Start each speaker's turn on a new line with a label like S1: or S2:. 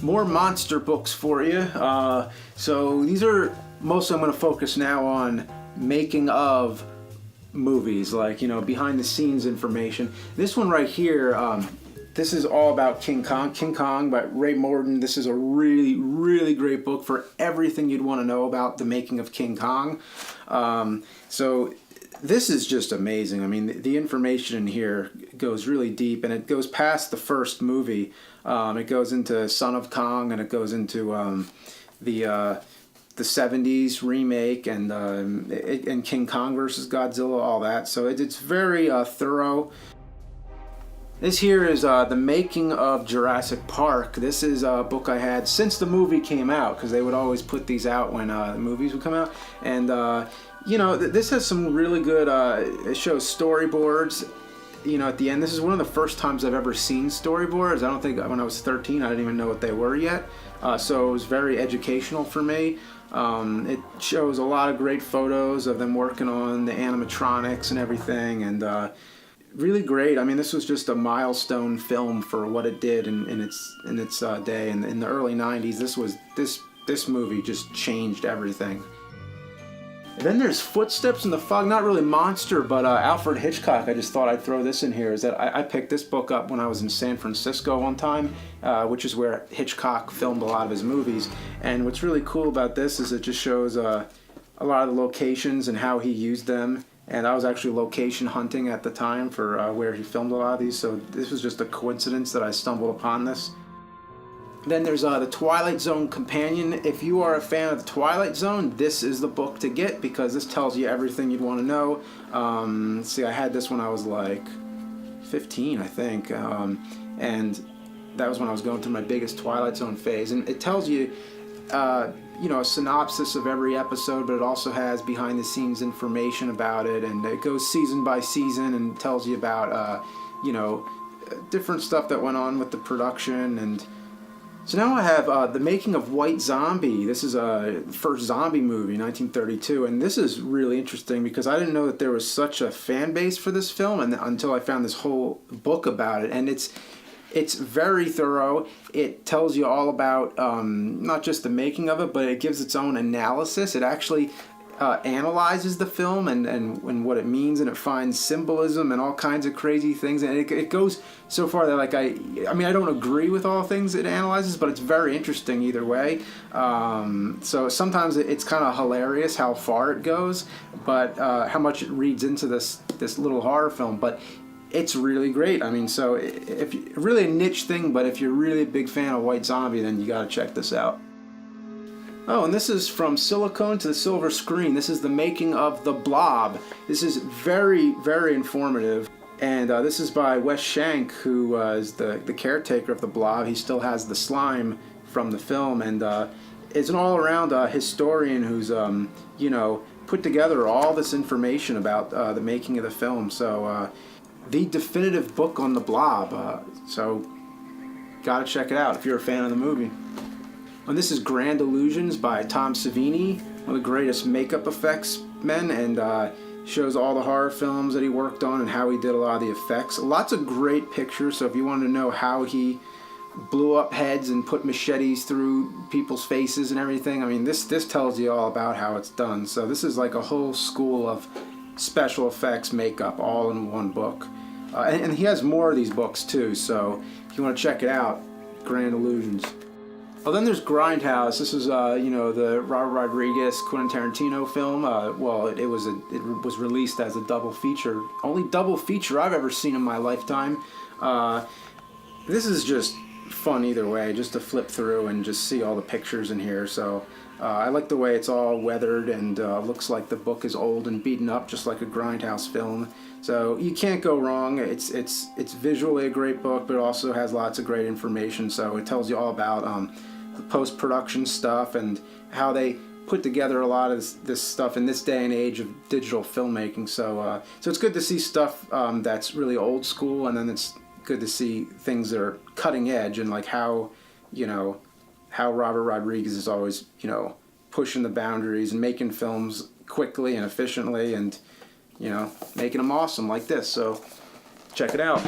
S1: more monster books for you. So these are mostly, I'm going to focus now on making of movies, like, behind the scenes information. This one right here, this is all about King Kong. King Kong by Ray Morton. This is a really, really great book for everything you'd want to know about the making of King Kong. So this is just amazing. I mean, the information in here goes really deep, and it goes past the first movie. It goes into Son of Kong, and it goes into the 70s remake, and King Kong versus Godzilla, all that. So it's very thorough. This here is The Making of Jurassic Park. This is a book I had since the movie came out, because they would always put these out when the movies would come out. And, this has some really good, it shows storyboards, at the end. This is one of the first times I've ever seen storyboards. I don't think, when I was 13, I didn't even know what they were yet. So it was very educational for me. It shows a lot of great photos of them working on the animatronics and everything, and really great. I mean, this was just a milestone film for what it did in its day. And in the early 90s, this movie just changed everything. And then there's Footsteps in the Fog. Not really monster, but Alfred Hitchcock. I just thought I'd throw this in here. Is that I picked this book up when I was in San Francisco one time, which is where Hitchcock filmed a lot of his movies. And what's really cool about this is it just shows a lot of the locations and how he used them. And I was actually location hunting at the time for where he filmed a lot of these, so this was just a coincidence that I stumbled upon this. Then there's the Twilight Zone Companion. If you are a fan of the Twilight Zone, this is the book to get, because this tells you everything you'd want to know. See, I had this when I was like 15, I think, and that was when I was going through my biggest Twilight Zone phase. And it tells you a synopsis of every episode, but it also has behind the scenes information about it, and it goes season by season and tells you about different stuff that went on with the production. And so now I have The Making of White Zombie. This is a first zombie movie, 1932, and this is really interesting because I didn't know that there was such a fan base for this film until I found this whole book about it. And it's very thorough. It tells you all about not just the making of it, but it gives its own analysis. It actually analyzes the film and what it means, and it finds symbolism and all kinds of crazy things. And it goes so far that I don't agree with all things it analyzes, but it's very interesting either way. So sometimes it's kind of hilarious how far it goes, but how much it reads into this little horror film. But it's really great. I mean, so if really a niche thing, but if you're really a big fan of White Zombie, then you got to check this out. Oh, and this is From Silicone to the Silver Screen. This is The Making of The Blob. This is very, very informative. And this is by Wes Schenck, who is the caretaker of the Blob. He still has the slime from the film, and is an all-around historian who's, put together all this information about the making of the film. So, the definitive book on the Blob. So, gotta check it out if you're a fan of the movie. And this is Grand Illusions by Tom Savini, one of the greatest makeup effects men, and shows all the horror films that he worked on and how he did a lot of the effects. Lots of great pictures, so if you want to know how he blew up heads and put machetes through people's faces and everything, I mean, this tells you all about how it's done. So this is like a whole school of special effects makeup all in one book. And he has more of these books too, so if you want to check it out, Grand Illusions. Well, then there's Grindhouse. This is, the Robert Rodriguez, Quentin Tarantino film. It was released as a double feature. Only double feature I've ever seen in my lifetime. This is just fun either way, just to flip through and just see all the pictures in here. So I like the way it's all weathered and looks like the book is old and beaten up, just like a Grindhouse film. So you can't go wrong. It's visually a great book, but it also has lots of great information. So it tells you all about the post-production stuff and how they put together a lot of this stuff in this day and age of digital filmmaking. So it's good to see stuff that's really old school, and then it's good to see things that are cutting edge, and like how Robert Rodriguez is always pushing the boundaries and making films quickly and efficiently, and making them awesome like this. So check it out.